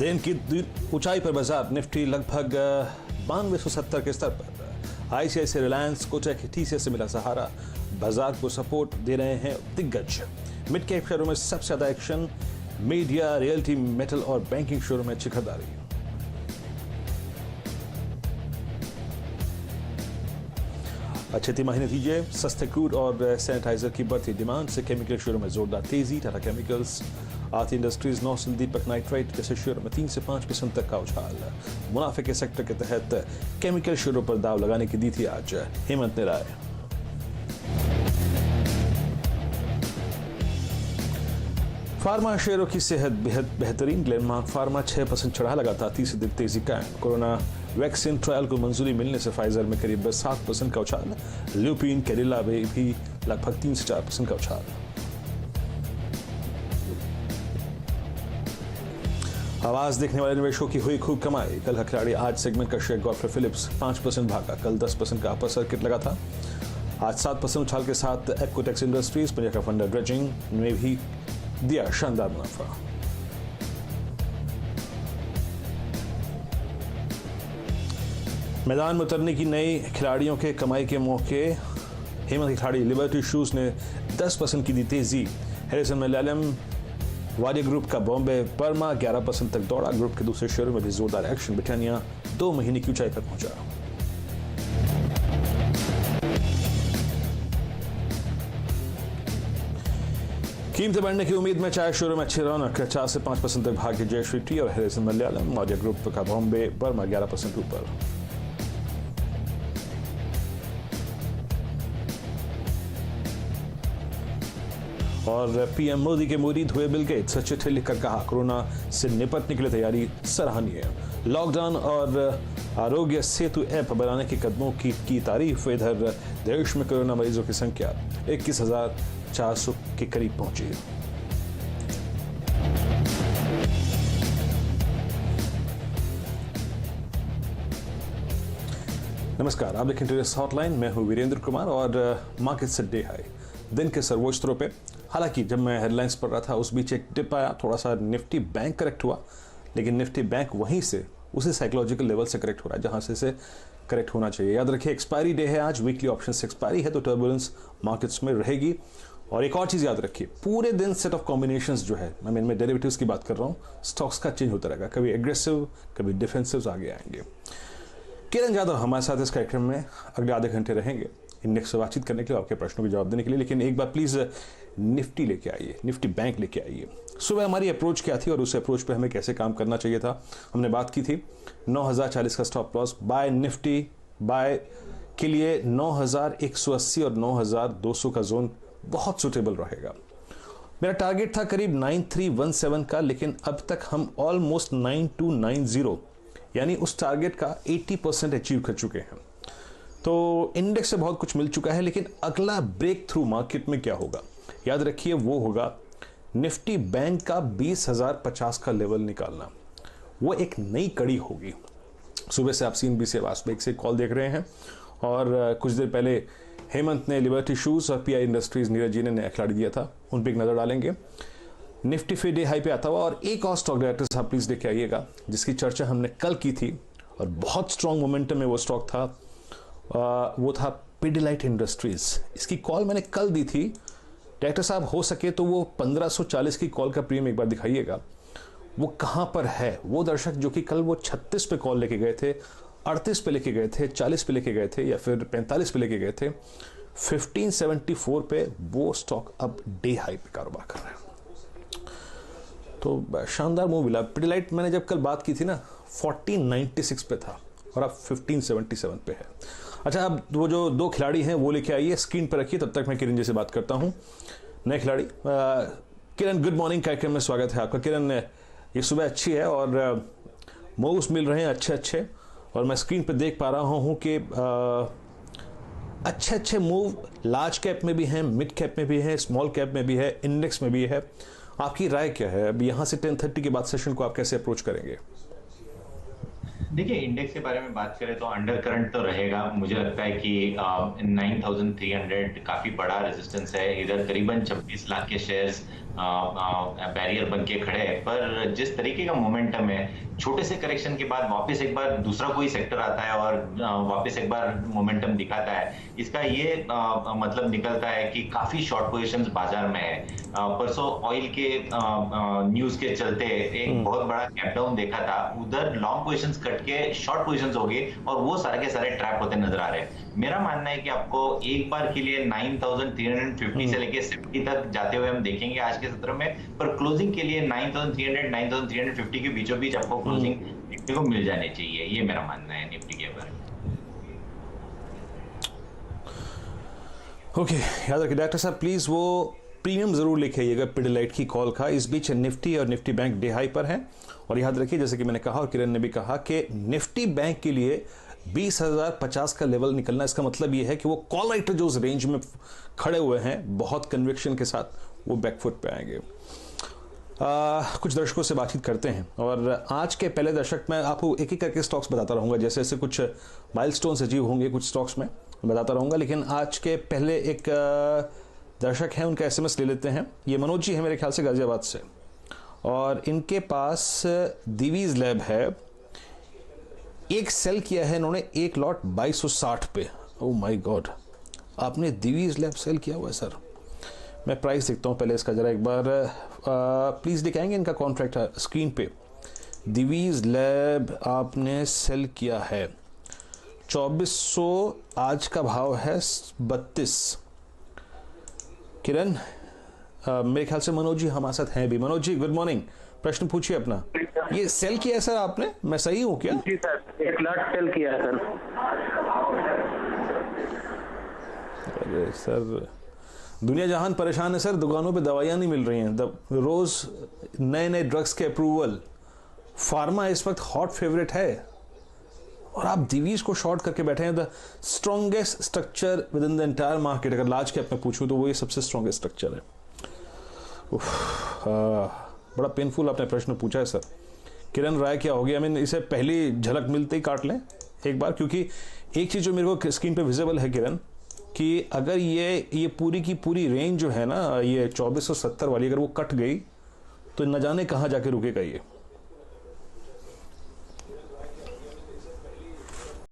दिन की ऊंचाई पर बाजार निफ्टी लगभग 9270 के स्तर पर। आईसीआईसीआई, रिलायंस, कोटक, टीसीएस से मिला सहारा। बाजार को सपोर्ट दे रहे हैं दिग्गज। मिड कैप शेयरों में सबसे ज्यादा एक्शन। मीडिया, रियल्टी, मेटल और बैंकिंग शेयरों में अच्छी खरीदारी। अच्छे तिमाही नतीजे, सस्ते क्रूड और सैनिटाइजर की बढ़ती डिमांड से केमिकल शेयरों में जोरदार तेजी। टाटा केमिकल्स, आरती इंडस्ट्रीज, नौसल, दीपक नाइट्राइट जैसे शेयरों में 3 से 5% तक का उछाल। मुनाफे के सेक्टर के तहत केमिकल शेयरों पर दाव लगाने की दी थी आज हेमंत ने राय। फार्मा शेयरों की सेहत बेहद बेहतरीन। ग्लेनमार्क फार्मा 6% चढ़ा, लगातार तीसरे दिन तेजी कायम। कोरोना वैक्सीन ट्रायल को मंजूरी मिलने से फाइजर में करीब 7% का उछाल। ल्यूपिन, कैडिला में भी लगभग 3 से 4% का उछाल। आवाज देखने वाले निवेशकों की हुई खूब कमाई। कल का खिलाड़ी आज सेगमेंट का शेयर गॉडफ्रे फिलिप्स 5% भागा। कल 10% का अपर सर्किट लगा था। आज 7% उछाल के साथ एप्कोटेक्स इंडस्ट्रीज, पंजाब का फंडा ड्रेजिंग में भी दिया शानदार मुनाफा। मैदान में उतरने की नई खिलाड़ियों के कमाई के मौके। हेमंत के खिलाड़ी लिबर्टी शूज ने 10% की दी तेजी। हैरिसन मलयालम, वाडिया ग्रुप का बॉम्बे परमा 11% तक दौड़ा। ग्रुप के दूसरे शेयरों में भी जोरदार एक्शन। ब्रिटानिया 2 महीने की ऊंचाई पर पहुंचा। कीमतें बढ़ने की उम्मीद में चाय शेयरों में अच्छी रौनक। 4 से 5% तक भागे जयश्री टी और हैरिसन मलयालम। वाडिया ग्रुप का बॉम्बे परमा 11% ऊपर। और पीएम मोदी के मुरीद हुए बिल गेट्स। चिट्ठी लिखकर कहा, कोरोना से निपटने के लिए तैयारी सराहनीय। लॉकडाउन और आरोग्य सेतु ऐप बनाने के कदमों की तारीफ। इधर देश में कोरोना मरीजों की संख्या 21,400 के करीब पहुंची। नमस्कार, आप देखें ट्रेडर्स हॉटलाइन। मैं हूं वीरेंद्र कुमार और मार्केट से डे हाई दिन के सर्वोच्च स्तरों पे। हालांकि जब मैं हेडलाइंस पढ़ रहा था उस बीच एक डिप आया, थोड़ा सा निफ्टी बैंक करेक्ट हुआ, लेकिन निफ्टी बैंक वहीं से उसी साइकोलॉजिकल लेवल से करेक्ट हो रहा है जहां से इसे करेक्ट होना चाहिए। याद रखिए, एक्सपायरी डे है आज, वीकली ऑप्शन से एक्सपायरी है, तो टर्बुलेंस मार्केट्स में रहेगी। और एक और चीज याद रखिए, पूरे दिन सेट ऑफ कॉम्बिनेशंस जो है, मैं डेरिवेटिव्स की बात कर रहा हूँ, स्टॉक्स का चेंज होता रहेगा। कभी एग्रेसिव, कभी डिफेंसिव आगे आएंगे। किरण यादव हमारे साथ इस कार्यक्रम में अगले आधे घंटे रहेंगे इंडेक्स से बातचीत करने के लिए, आपके प्रश्नों के जवाब देने के लिए। लेकिन एक बार प्लीज निफ्टी लेके आइए, निफ्टी बैंक लेके आइए। सुबह हमारी अप्रोच क्या थी और उस अप्रोच पे हमें कैसे काम करना चाहिए था, हमने बात की थी। 9040 का stop loss. Buy Nifty buy के लिए 9180 और 9200 का जोन बहुत सुटेबल रहेगा। मेरा टारगेट था करीब 9317 का, लेकिन अब तक हम ऑलमोस्ट 9290 यानी उस टारगेट का 80% अचीव कर चुके हैं। तो इंडेक्स से बहुत कुछ मिल चुका है, लेकिन अगला ब्रेक थ्रू मार्केट में क्या होगा, याद रखिए, वो होगा निफ्टी बैंक का 20,050 का लेवल निकालना। वो एक नई कड़ी होगी। सुबह से आप CNBC वास्तविक से कॉल देख रहे हैं और कुछ देर पहले हेमंत ने लिबर्टी शूज और PI इंडस्ट्रीज, नीरज जी ने नया खिलाड़ी दिया था, उन पर एक नजर डालेंगे। निफ्टी फिर डे हाई पे आता हुआ और एक और स्टॉक डायरेक्टर साहब प्लीज देख के आइएगा, जिसकी चर्चा हमने कल की थी और बहुत स्ट्रॉन्ग मोमेंटम में वो स्टॉक था। वो था पिडिलाइट इंडस्ट्रीज। इसकी कॉल मैंने कल दी थी। डायरेक्टर साहब हो सके तो वो 1540 की कॉल का प्रीमियम एक बार दिखाइएगा। वो कहां पर है वो दर्शक जो कि कल वो 36 पे कॉल लेके गए थे, 38 पे लेके गए थे, 40 पे लेके गए थे या फिर 45 पे लेके गए थे। 1574 पे वो स्टॉक अब डे हाई पे कारोबार कर रहे हैं। तो शानदार मूव मिला। पिडिलाइट मैंने जब कल बात की थी ना 1496 पे था और अब 1577 पे है। अच्छा, अब वो जो 2 खिलाड़ी हैं वो लेके आइए, स्क्रीन पर रखिए, तब तक मैं किरण जी से बात करता हूं। नए खिलाड़ी किरण, गुड मॉर्निंग कार्यक्रम में स्वागत है आपका। किरण, ये सुबह अच्छी है और मूव्स मिल रहे हैं अच्छे और मैं स्क्रीन पर देख पा रहा हूं कि अच्छे मूव लार्ज कैप में भी हैं, मिड कैप में भी हैं, स्मॉल कैप में भी है, इंडेक्स में भी है। आपकी राय क्या है? अब यहां से 10:30 के बाद सेशन को आप कैसे अप्रोच करेंगे? देखिए, इंडेक्स के बारे में बात करें तो अंडर करंट तो रहेगा। मुझे लगता है कि 9300 काफी बड़ा रेजिस्टेंस है। इधर करीबन 26 लाख के शेयर्स बैरियर बन के खड़े हैं। पर जिस तरीके का मोमेंटम है, छोटे से करेक्शन के बाद वापस एक बार दूसरा कोई सेक्टर आता है और वापस एक बार मोमेंटम दिखाता है, इसका ये मतलब निकलता है कि काफी शॉर्ट पोजीशंस बाजार में है। परसों ऑयल के न्यूज के चलते एक बहुत बड़ा गैप डाउन देखा था, उधर लॉन्ग पोजीशंस कट के शॉर्ट पोजीशंस हो गए और वो सारे के सारे ट्रैप होते नजर आ रहे हैं। मेरा मानना है कि आपको एक बार के लिए 9350 से लेके 70 तक जाते हुए हम देखेंगे आज के सत्र में। पर क्लोजिंग के लिए 9300 9350 के बीचों बीच आपको क्लोजिंग देखने को मिल जानी चाहिए, ये मेरा मानना है निफ्टी के बारे में। ओके याद रखिए डॉक्टर साहब, प्लीज वो प्रीमियम जरूर लिखे आइएगा पिडिलाइट की कॉल का। इस बीच निफ्टी और निफ्टी बैंक डे हाई पर है। और याद रखिए, जैसे कि मैंने कहा और किरण ने भी कहा, कि निफ्टी बैंक के लिए 20,050 का लेवल निकलना, इसका मतलब ये है कि वो कॉल राइटर जो उस रेंज में खड़े हुए हैं बहुत कन्विक्शन के साथ, वो बैकफुट पे आएंगे। कुछ दर्शकों से बातचीत करते हैं और आज के पहले दर्शक मैं आपको एक एक करके स्टॉक्स बताता रहूंगा। जैसे जैसे कुछ माइलस्टोन्स अचीव होंगे कुछ स्टॉक्स में बताता रहूंगा। लेकिन आज के पहले एक दर्शक हैं, उनका एसएमएस ले लेते हैं। ये मनोज जी है मेरे ख्याल से गाजियाबाद से, और इनके पास दिवीज लैब है। एक सेल किया है इन्होंने, एक लॉट 2260 पे। ओह माय गॉड, आपने दिवीज लैब सेल किया हुआ है सर। मैं प्राइस देखता हूँ पहले इसका, जरा एक बार प्लीज़ दिखाएंगे इनका कॉन्ट्रैक्ट स्क्रीन पे। दिवीज लैब आपने सेल किया है 2400, आज का भाव है 32। किरण, मेरे ख्याल से मनोज जी हमारे साथ हैं भी। मनोज जी गुड मॉर्निंग, प्रश्न पूछिए अपना। ये सेल किया है सर आपने, मैं सही हूँ क्या? जी सर, एक लॉट सेल किया है सर। अरे सर, दुनिया जहान परेशान है सर, दुकानों पे दवाइयाँ नहीं मिल रही हैं। रोज नए नए ड्रग्स के अप्रूवल, फार्मा इस वक्त हॉट फेवरेट है और आप दिवीज को शॉर्ट करके बैठे हैं। The strongest structure with in the entire market, अगर लार्ज कैप में पूछूं तो वो ये सबसे स्ट्रॉन्गेस्ट स्ट्रक्चर है। बड़ा पेनफुल आपने प्रश्न पूछा है सर। किरण राय क्या होगी? आई मीन इसे पहली झलक मिलते ही काट लें एक बार, क्योंकि एक चीज जो मेरे को स्क्रीन पे विजिबल है किरण, कि अगर ये पूरी की पूरी रेंज जो है ना, ये 2470 वाली, अगर वो कट गई तो न जाने कहाँ जाके रुकेगा ये।